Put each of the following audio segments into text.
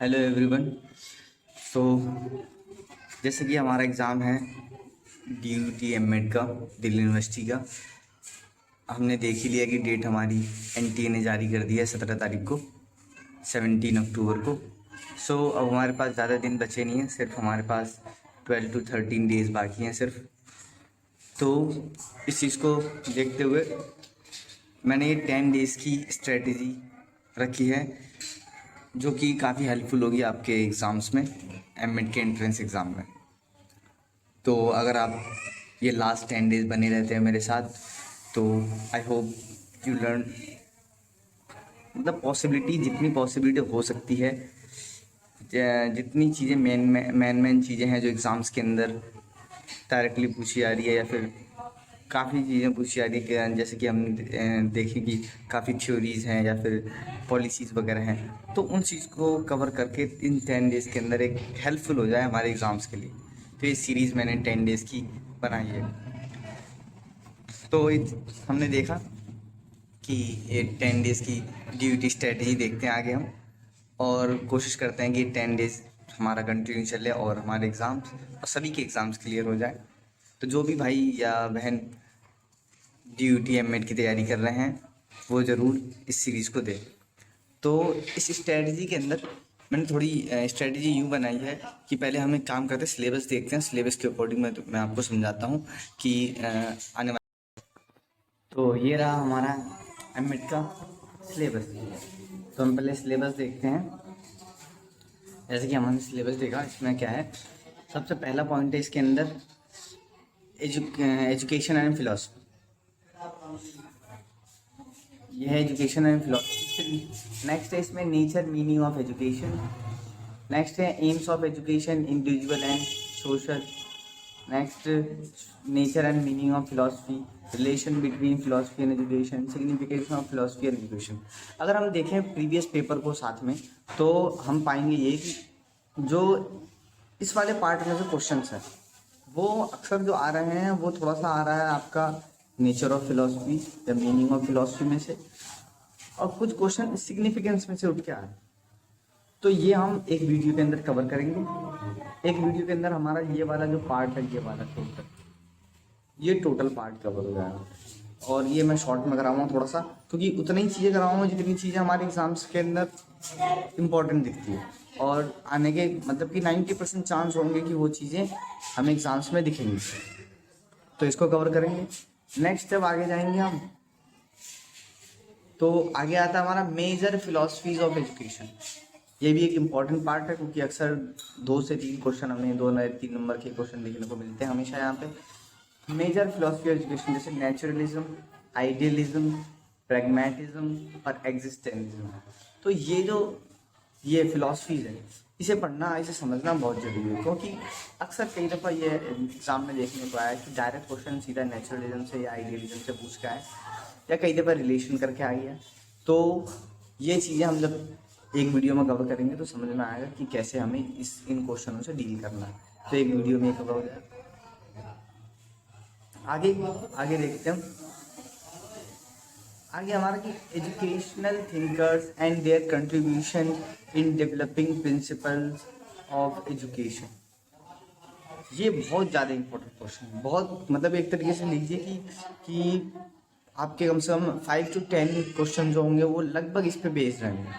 Hello everyone. सो जैसे कि हमारा एग्ज़ाम है DUT एमएड का, दिल्ली यूनिवर्सिटी का। हमने देख ही लिया कि डेट हमारी NTA ने जारी कर दी है 17 तारीख को, 17 अक्टूबर को। सो अब हमारे पास ज़्यादा दिन बचे नहीं हैं, सिर्फ हमारे पास 12 to 13 डेज़ बाकी हैं सिर्फ। तो इस चीज़ को देखते हुए मैंने ये 10 डेज़ की स्ट्रेटजी रखी है, जो कि काफ़ी हेल्पफुल होगी आपके एग्ज़ाम्स में, एमएड के एंट्रेंस एग्ज़ाम में। तो अगर आप ये लास्ट 10 डेज़ बने रहते हैं मेरे साथ, तो आई होप यू लर्न, मतलब पॉसिबिलिटी, जितनी पॉसिबिलिटी हो सकती है, जितनी चीज़ें मेन चीज़ें हैं जो एग्ज़ाम्स के अंदर डायरेक्टली पूछी जा रही है, या फिर काफ़ी चीज़ें पूछी जा रही है कि जैसे कि हम देखें कि काफ़ी थ्योरीज़ हैं या फिर पॉलिसीज़ वगैरह हैं, तो उन चीज़ को कवर करके इन 10 डेज़ के अंदर एक हेल्पफुल हो जाए हमारे एग्ज़ाम्स के लिए। तो ये सीरीज़ मैंने 10 डेज़ की बनाई है। तो हमने देखा कि ये 10 डेज़ की DUT स्ट्रेटजी देखते हैं आगे हम, और कोशिश करते हैं कि 10 डेज़ हमारा कंटिन्यू चले और हमारे एग्ज़ाम्स और सभी के एग्ज़ाम्स क्लियर हो जाए। तो जो भी भाई या बहन DUT एमएड की तैयारी कर रहे हैं, वो ज़रूर इस सीरीज़ को दें। तो इस स्ट्रेटजी के अंदर मैंने थोड़ी स्ट्रेटजी यूँ बनाई है कि पहले हम एक काम करते हैं, सिलेबस देखते हैं। सिलेबस के अकॉर्डिंग मैं आपको समझाता हूँ कि आने वाले। तो ये रहा हमारा एमएड का सिलेबस। तो हम पहले सिलेबस देखते हैं। जैसे कि हमने सिलेबस देखा, इसमें क्या है, सबसे पहला पॉइंट है इसके अंदर एजुकेशन एंड फिलॉसफी। ये है एजुकेशन एंड फिलॉसफी। नेक्स्ट है इसमें nature meaning of education. Next है aims of education, individual and social. Next nature and meaning of philosophy, relation between philosophy and education, signification of philosophy and education. अगर हम देखें previous paper को साथ में, तो हम पाएंगे ये कि जो इस वाले पार्ट में जो क्वेश्चंस हैं, वो अक्सर जो आ रहे हैं वो थोड़ा सा आ रहा है आपका नेचर ऑफ फिलॉसफी या मीनिंग ऑफ फिलॉसफी में से, और कुछ क्वेश्चन सिग्निफिकेंस में से उठ के आ रहे हैं। तो ये हम एक वीडियो के अंदर कवर करेंगे। एक वीडियो के अंदर हमारा ये वाला जो पार्ट है, ये टोटल पार्ट कवर हो जाएगा। और ये मैं शॉर्ट में कराऊंगा थोड़ा सा, क्योंकि उतनी ही चीज़ें कराऊंगा जितनी चीज़ें हमारे एग्जाम्स के अंदर इम्पोर्टेंट दिखती है, और आने के मतलब कि 90% चांस होंगे कि वो चीज़ें हमें एग्जाम्स में दिखेंगी। तो इसको कवर करेंगे। नेक्स्ट जब आगे जाएंगे हम, तो आगे आता है हमारा मेजर फिलॉसफीज ऑफ एजुकेशन। ये भी एक इम्पॉर्टेंट पार्ट है, क्योंकि अक्सर 2 से 3 क्वेश्चन हमें 2-3 नंबर के क्वेश्चन देखने को मिलते हैं हमेशा यहाँ पे। मेजर फिलॉसफी ऑफ एजुकेशन जैसे नेचुरलिज्म, आइडियलिज्म, प्रैग्मेटिज्म और एग्जिस्टेंसिज्म। तो ये फिलॉसफीज है, इसे पढ़ना, इसे समझना बहुत जरूरी है, क्योंकि अक्सर कई दफ़ा ये एग्जाम में देखने को आया कि डायरेक्ट क्वेश्चन सीधा नेचुरलिज्म से या आइडियलिज्म से पूछ के आए, या कई दफ़ा रिलेशन करके आ गया। तो ये चीज़ें हम जब एक वीडियो में कवर करेंगे तो समझ में आएगा कि कैसे हमें इन क्वेश्चनों से डील करना है। तो एक वीडियो में कवर हो जाएगा। आगे आगे देखते हैं। आगे हमारा कि educational thinkers and there contribution in developing principles of education. ये बहुत ज़्यादा इम्पोर्टेंट क्वेश्चन है, बहुत, मतलब एक तरीके से लीजिए कि आपके कम से कम 5 to 10 क्वेश्चन जो होंगे वो लगभग इस पे बेस्ड रहेंगे।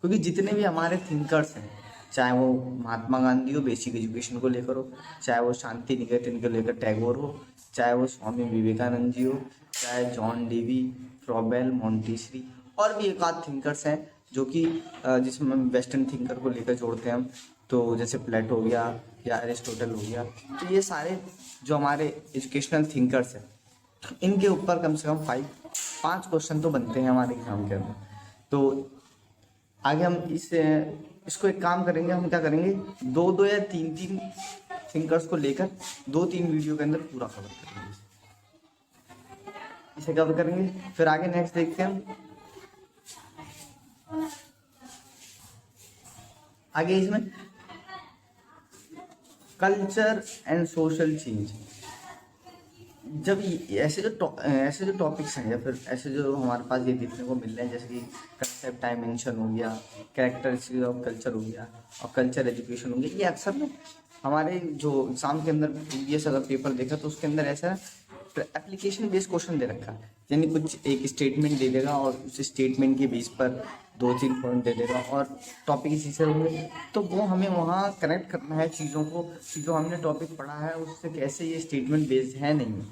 क्योंकि जितने भी हमारे थिंकर्स हैं, चाहे वो महात्मा गांधी हो, बेसिक एजुकेशन को लेकर हो, चाहे वो शांति निकेतन को लेकर टैगोर हो, चाहे वो स्वामी विवेकानंद जी हो, चाहे जॉन डेवी, फ्रॉबेल, मॉन्टेसरी, और भी एक आध थिंकर्स हैं जो कि जिसमें हम वेस्टर्न थिंकर को लेकर जोड़ते हैं हम, तो जैसे प्लेटो हो गया या अरिस्टोटल हो गया। तो ये सारे जो हमारे एजुकेशनल थिंकर्स हैं, इनके ऊपर कम से कम 5 क्वेश्चन तो बनते हैं हमारे एग्जाम के अंदर। तो आगे हम इसको एक काम करेंगे, हम क्या करेंगे, 2-2 या 3-3 थिंकर्स को लेकर 2-3 वीडियो के अंदर पूरा कवर करेंगे, इसे कवर करेंगे। फिर आगे नेक्स्ट देखते हैं हम। आगे इसमें कल्चर एंड सोशल चेंज, ऐसे जो टॉपिक्स हैं या फिर ऐसे जो हमारे पास ये देखने को मिल रहे हैं, जैसे कि कंसेप्ट डायमेंशन हो गया, कैरेक्टरिस्टिक्स ऑफ कल्चर हो गया और कल्चर एजुकेशन हो गया, ये अक्सर ना हमारे जो एग्जाम के अंदर प्रीवियस अगर पेपर देखा तो उसके अंदर ऐसा एप्लीकेशन बेस्ड क्वेश्चन दे रखा है। यानी कुछ एक स्टेटमेंट दे देगा और उस स्टेटमेंट के बेस पर 2-3 पॉइंट दे देगा और टॉपिक इसी से होंगे, तो वो हमें वहाँ कनेक्ट करना है चीज़ों को कि जो हमने टॉपिक पढ़ा है उससे कैसे ये स्टेटमेंट बेस्ड है नहीं।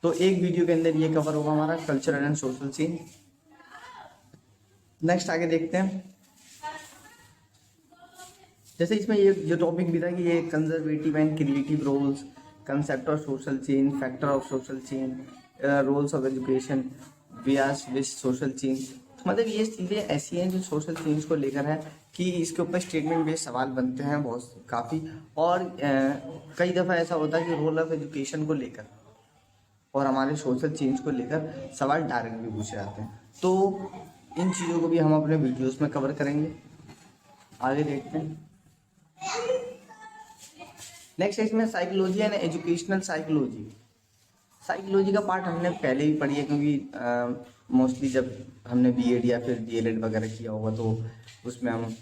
तो एक वीडियो के अंदर ये कवर होगा हमारा cultural and social scene. Next आगे देखते हैं। जैसे इसमें ये टॉपिक भी था कि ये conservative and creative roles, concept of social change, factor of social change, roles of education, bias with social change. मतलब ये चीज़ें ऐसी हैं जो सोशल चेंज को लेकर है कि इसके ऊपर स्टेटमेंट बेस्ड सवाल बनते हैं बहुत काफ़ी। और कई दफ़ा ऐसा होता है कि रोल ऑफ एजुकेशन को लेकर और हमारे सोशल चेंज को लेकर सवाल डायरेक्ट भी पूछे जाते हैं। तो इन चीज़ों को भी हम अपने वीडियोस में कवर करेंगे। आगे देखते हैं। नेक्स्ट है इसमें psychology and educational psychology. Psychology का पार्ट हमने पहले ही पढ़ी है, क्योंकि मोस्टली जब हमने बीएड या फिर डीएलएड वगैरह किया होगा तो उसमें हम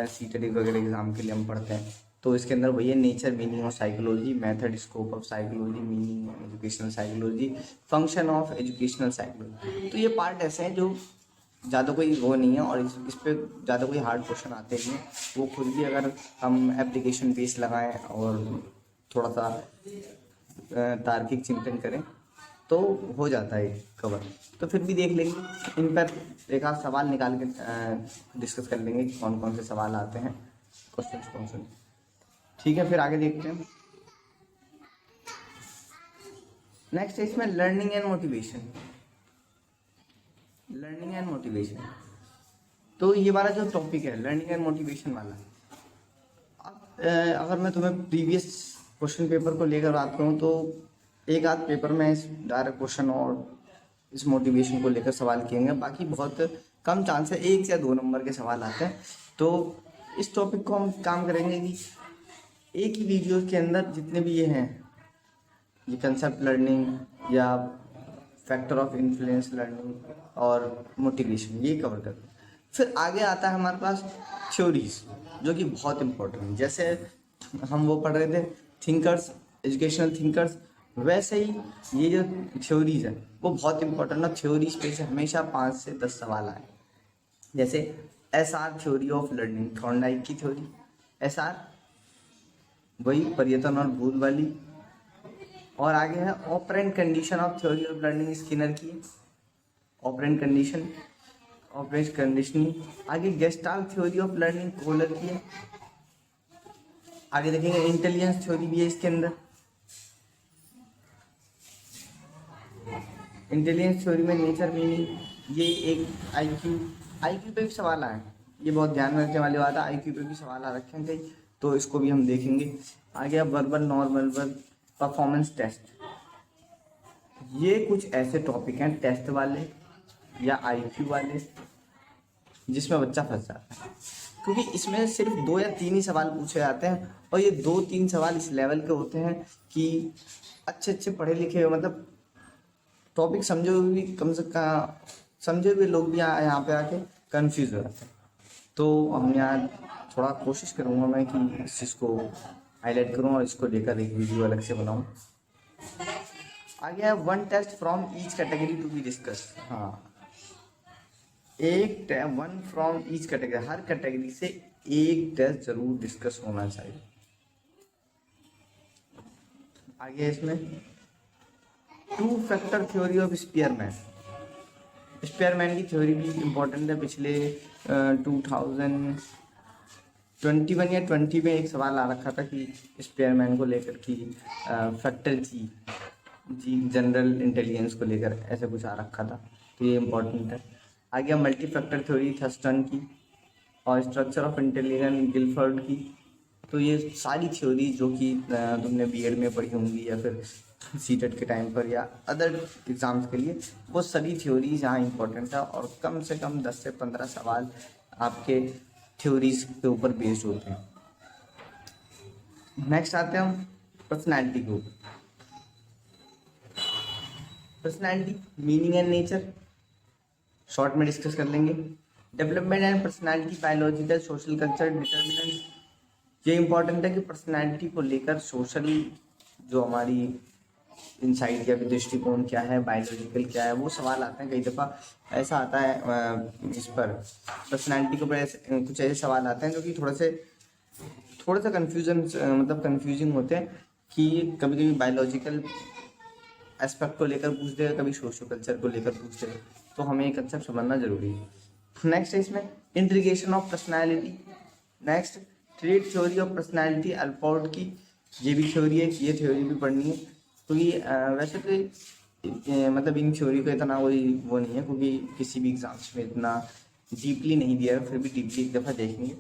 सीटेट वगैरह एग्जाम के लिए हम पढ़ते हैं। तो इसके अंदर वही है nature meaning of psychology, method scope of psychology, meaning educational psychology, function of educational psychology. तो ये पार्ट ऐसे हैं जो ज़्यादा कोई वो नहीं है और इस पर ज़्यादा कोई हार्ड क्वेश्चन आते नहीं हैं। वो खुद भी अगर हम एप्लीकेशन बेस लगाएं और थोड़ा सा तार्किक चिंतन करें तो हो जाता है कवर। तो फिर भी देख लेंगे, इन पर एक आध सवाल निकाल के डिस्कस कर लेंगे कि कौन कौन से सवाल आते हैं, क्वेश्चन कौन से। ठीक है, फिर आगे देखते हैं। नेक्स्ट है इसमें learning and motivation. Learning and motivation, तो ये वाला जो टॉपिक है लर्निंग एंड मोटिवेशन वाला, अब अगर मैं तुम्हें प्रीवियस क्वेश्चन पेपर को लेकर बात करूँ तो एक आध पेपर में इस डायरेक्ट क्वेश्चन और इस मोटिवेशन को लेकर सवाल किए, बाकी बहुत कम चांस है 1 या 2 नंबर के सवाल आते हैं। तो इस टॉपिक को हम काम करेंगे कि एक ही वीडियो के अंदर जितने भी ये हैं, ये कंसेप्ट लर्निंग या फैक्टर ऑफ इन्फ्लुएंस लर्निंग और मोटिवेशन, ये कवर करते हैं। फिर आगे आता है हमारे पास थ्योरीज, जो कि बहुत इंपॉर्टेंट है। जैसे हम वो पढ़ रहे थे थिंकर्स, एजुकेशनल थिंकर्स, वैसे ही ये जो थ्योरीज है वो बहुत इंपॉर्टेंट है। थ्योरीज पे से हमेशा 5 से 10 सवाल आए। जैसे SR theory of learning, Thorndike की थ्योरी, एसआर वही पर्यटन और भूल वाली। और आगे है operant condition of theory of learning, Skinner की ऑपरेंट कंडीशन, ऑपरेंट कंडीशनिंग। आगे gestalt theory of learning, Kohler की है। आगे देखेंगे इंटेलिजेंस थ्योरी भी है इसके अंदर। इंटेलिजेंस थ्योरी में नेचर मीनिंग, ये एक आईक्यू पे भी सवाल आए, ये बहुत ध्यान में रखने वाली बात है। आईक्यू पे भी सवाल आ रखे हैं कई, तो इसको भी हम देखेंगे। आगे अब verbal non verbal performance test, ये कुछ ऐसे टॉपिक हैं टेस्ट वाले या आईक्यू वाले जिसमें बच्चा फंस जाता है, क्योंकि इसमें सिर्फ 2 या 3 ही सवाल पूछे जाते हैं और ये 2-3 सवाल इस लेवल के होते हैं कि अच्छे पढ़े लिखे मतलब टॉपिक समझे हुए भी कम से कम समझे हुए लोग भी यहाँ पे आके कंफ्यूज हो जाते हैं। तो हम यहाँ थोड़ा कोशिश करूँगा मैं कि इस चीज़ को हाईलाइट करूँ और इसको लेकर एक वीडियो अलग से बनाऊँ। आगे है 1 test from each category to be discuss. हाँ, 1 फ्रॉम ईच कैटेगरी, हर कैटेगरी से 1 टेस्ट जरूर डिस्कस होना चाहिए। आगे इसमें 2 factor theory of Spearman, Spearman की थ्योरी भी इम्पोर्टेंट है। पिछले 2021 या 20 में एक सवाल आ रखा था कि स्पीयरमैन को लेकर की फैक्टर जी जनरल इंटेलिजेंस को लेकर ऐसे कुछ आ रखा था, तो ये इम्पोर्टेंट है। आगे मल्टी फैक्टर थ्योरी थर्स्टन की और स्ट्रक्चर ऑफ इंटेलिजेंस गिलफर्ड की। तो ये सारी थ्योरी जो कि तुमने बीएड में पढ़ी होंगी या फिर सीटेट के टाइम पर या अदर एग्जाम्स के लिए, वो सभी थ्योरीज यहाँ इंपॉर्टेंट है और कम से कम 10 से 15 सवाल आपके थ्योरीज के ऊपर बेस्ड होते हैं। नेक्स्ट आते हैं हम personality group. Personality, meaning and nature, short में डिस्कस कर लेंगे। Development and personality, biological, social, culture, determinants. ये इंपॉर्टेंट है कि पर्सनैलिटी को लेकर सोशल जो हमारी इनसाइट या दृष्टिकोण क्या है, बायोलॉजिकल क्या है, वो सवाल आते हैं। कई दफ़ा ऐसा आता है इस पर पर्सनैलिटी के ऊपर कुछ ऐसे सवाल आते हैं जो कि थोड़ा सा कन्फ्यूजन मतलब कन्फ्यूजिंग होते हैं कि कभी कभी बायोलॉजिकल एस्पेक्ट को लेकर पूछ दे, कभी सोशल कल्चर को लेकर पूछ दे, तो हमें ये कंसेप्ट समझना जरूरी है। नेक्स्ट है इसमें integration of personality. Next trade theory of personality, Allport की ये भी थ्योरी है, ये थ्योरी भी पढ़नी है। क्योंकि वैसे तो मतलब इन थ्योरी का इतना कोई वो नहीं है, क्योंकि किसी भी एग्जाम्स में इतना डीपली नहीं दिया है, फिर भी डीपली एक दफ़ा देखेंगे।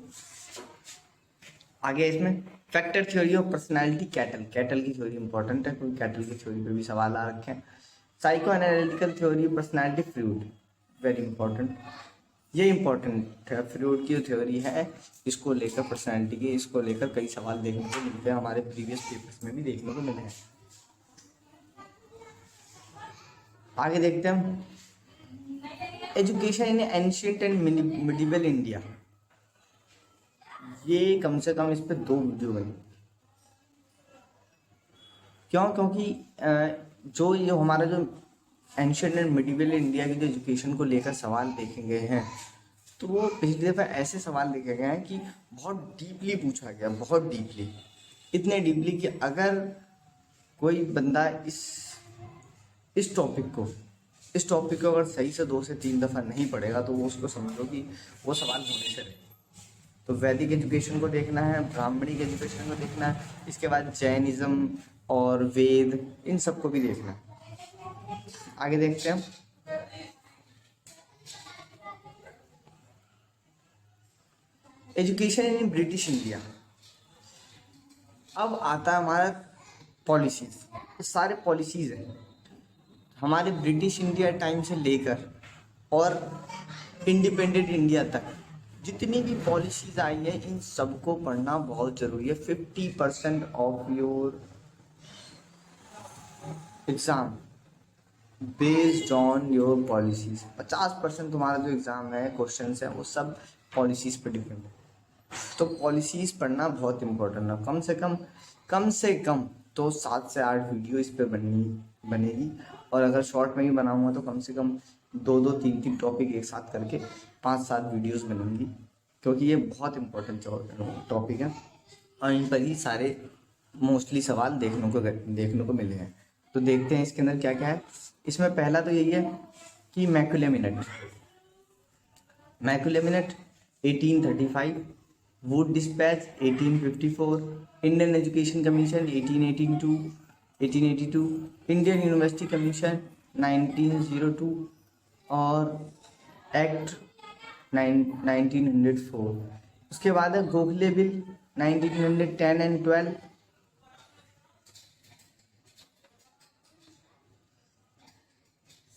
आगे इसमें factor theory of personality, cattle की थ्योरी इंपॉर्टेंट है, क्योंकि कैटल की थ्योरी पे भी सवाल आ रखे हैं। Psychoanalytical theory of personality, Freud, very important, ये इंपॉर्टेंट है। फ्रूड की थ्योरी है, इसको लेकर पर्सनैलिटी की, इसको लेकर कई सवाल देखने को मिलते हैं, हमारे प्रीवियस पेपर्स में भी देखने को मिले हैं। आगे देखते हैं हम education in ancient and medieval India. ये कम से कम इस पर 2 वीडियो बनी। क्यों? क्योंकि जो ये हमारा जो एंशिएंट एंड मिडिवल इंडिया की जो एजुकेशन को लेकर सवाल देखे गए हैं, तो वो पिछली दफ़ा ऐसे सवाल देखे गए हैं कि बहुत डीपली पूछा गया, बहुत डीपली, इतने डीपली कि अगर कोई बंदा इस टॉपिक को अगर सही से 2 से 3 दफ़ा नहीं पढ़ेगा, तो वो उसको समझो कि वो सवाल होने से रहे। तो वैदिक एजुकेशन को देखना है, ब्राह्मणिक एजुकेशन को देखना है, इसके बाद जैनिज्म और वेद, इन सबको भी देखना है। आगे देखते हैं एजुकेशन इन ब्रिटिश इंडिया। अब आता है हमारा पॉलिसीज, ये सारे पॉलिसीज हैं हमारे ब्रिटिश इंडिया टाइम से लेकर और इंडिपेंडेंट इंडिया तक। जितनी भी पॉलिसीज आई है, इन सबको पढ़ना बहुत ज़रूरी है। 50% of your exam based on your policies. 50% तुम्हारा जो एग्ज़ाम है, क्वेश्चन है, वो सब पॉलिसीज़ पे डिपेंड है। तो पॉलिसीज़ पढ़ना बहुत इम्पोर्टेंट है। कम से कम तो 7 से 8 वीडियो इस पर बनेगी, और अगर शॉर्ट में भी बनाऊंगा तो कम से कम 2-2, 3-3 टॉपिक एक साथ करके 5-7 वीडियोस बनेंगी, क्योंकि ये बहुत इंपॉर्टेंट टॉपिक है और इन पर ही सारे मोस्टली सवाल देखने को मिले हैं। तो देखते हैं इसके अंदर क्या क्या है। इसमें पहला तो यही है कि Macaulay minute 1835, Wood dispatch 1854, Indian education commission 1882, Indian university commission 1902 और एक्ट 1904। उसके बाद है Gokhale bill 1910 and 12,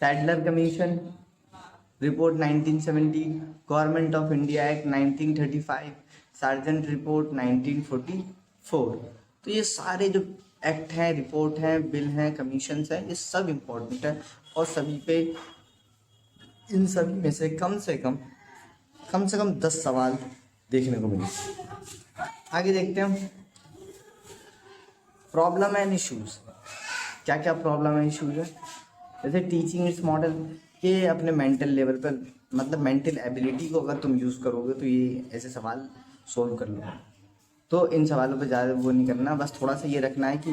Sadler commission report 1970, government of India act 1935, sergeant report 1944। तो ये सारे जो एक्ट हैं, रिपोर्ट हैं, बिल हैं, कमीशंस हैं, ये सब इम्पोर्टेंट है और सभी पे इन सभी में से कम से कम 10 सवाल देखने को मिले। आगे देखते हैं प्रॉब्लम एंड इश्यूज। क्या क्या प्रॉब्लम एंड इश्यूज है? जैसे टीचिंग इट्स मॉडल, ये अपने मेंटल लेवल पर, मतलब मेंटल एबिलिटी को अगर तुम यूज़ करोगे तो ये ऐसे सवाल सोल्व कर लो। तो इन सवालों पे ज़्यादा वो नहीं करना, बस थोड़ा सा ये रखना है कि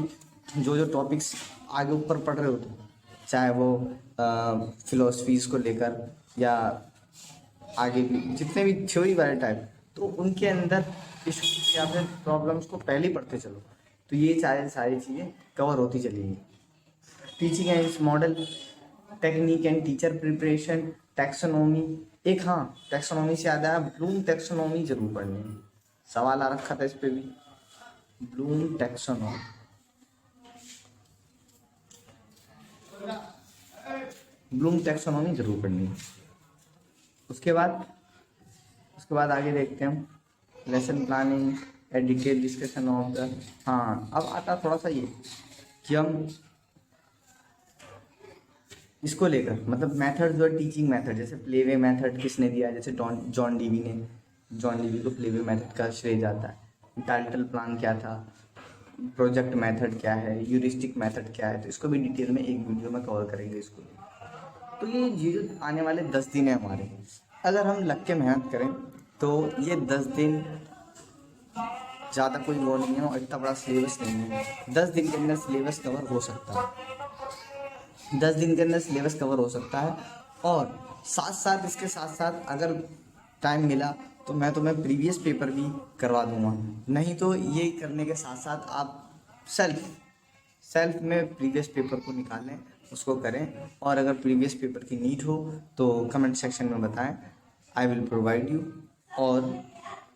जो टॉपिक्स आगे ऊपर पढ़ रहे हो तुम, चाहे वो फिलोसफीज़ को लेकर या आगे भी जितने भी थ्योरी वाले टाइप, तो उनके अंदर इश्यूज या फिर प्रॉब्लम्स को पहले ही पढ़ते चलो, तो ये सारी चीज़ें कवर होती चलेंगी। Teaching and it's model, technique and teacher preparation, taxonomy. एक हाँ, टैक्सोनॉमी से याद आया, ब्लूम टैक्सोनॉमी जरूर पढ़नी है, सवाल आ रखा था इस पे भी, ब्लूम टैक्सोनॉमी। ब्लूम टैक्सोनॉमी जरूर पढ़नी है। उसके बाद आगे देखते हैं हम लेसन प्लानिंग या डिटेल डिस्कशन ऑफ द। हाँ, अब आता थोड़ा सा ये कि हम इसको लेकर मतलब मेथड जो है टीचिंग मेथड, जैसे प्लेवे मेथड किसने दिया है, जैसे जॉन डीवी ने, जॉन डीवी को प्लेवे मेथड का श्रेय जाता है। टाइटल प्लान क्या था, प्रोजेक्ट मेथड क्या है, यूरिस्टिक मेथड क्या है, तो इसको भी डिटेल में एक वीडियो में कवर करेंगे इसको। तो ये जो आने वाले 10 दिन है हमारे, अगर हम लग के मेहनत करें तो ये 10 दिन ज़्यादा कोई वो नहीं है और इतना बड़ा सिलेबस नहीं है। 10 दिन के अंदर सिलेबस कवर हो सकता है, 10 दिन के अंदर सिलेबस कवर हो सकता है। और साथ साथ इसके साथ साथ अगर टाइम मिला तो मैं तुम्हें प्रीवियस पेपर भी करवा दूंगा। नहीं तो ये करने के साथ साथ आप सेल्फ में प्रीवियस पेपर को निकालें, उसको करें। और अगर प्रीवियस पेपर की नीड हो तो कमेंट सेक्शन में बताएं, आई विल प्रोवाइड यू। और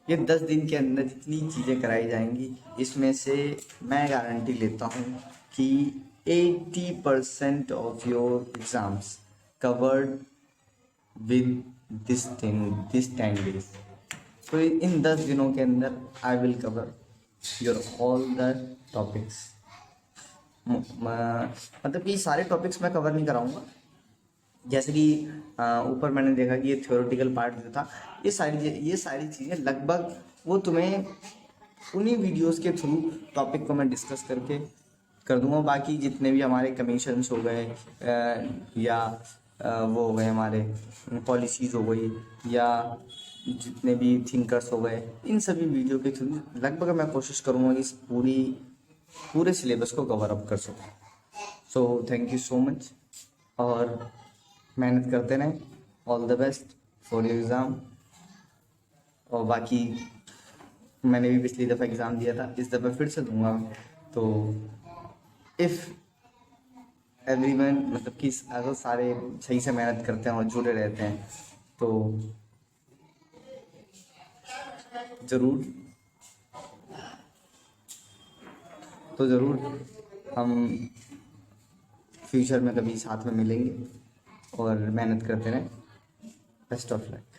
ये 10 दिन के अंदर जितनी चीज़ें कराई जाएंगी इसमें से मैं गारंटी लेता हूँ कि 80% of your exams covered with this 10 days. तो इन 10 दिनों के अंदर I will cover your all the topics. मतलब कि सारे टॉपिक्स मैं कवर नहीं कराऊंगा, जैसे कि ऊपर मैंने देखा कि ये थ्योरेटिकल पार्ट जो था, ये सारी चीज़ें लगभग वो तुम्हें उन्हीं वीडियोस के थ्रू टॉपिक को मैं डिस्कस करके कर दूंगा। बाकी जितने भी हमारे कमीशंस हो गए या वो हो गए हमारे पॉलिसीज़ हो गई या जितने भी थिंकर्स हो गए, इन सभी वीडियो के थ्रू लगभग मैं कोशिश करूँगा कि इस पूरे सिलेबस को कवर अप कर सकूँ। So thank you so much और मेहनत करते रहें। All the best for your exam. और बाकी मैंने भी पिछली दफ़ा एग्ज़ाम दिया था, इस दफ़ा फिर से दूंगा। तो इफ़ एवरीवन मतलब कि अगर सारे सही से मेहनत करते हैं और जुड़े रहते हैं तो ज़रूर हम फ्यूचर में कभी साथ में मिलेंगे और मेहनत करते रहें। Best of luck.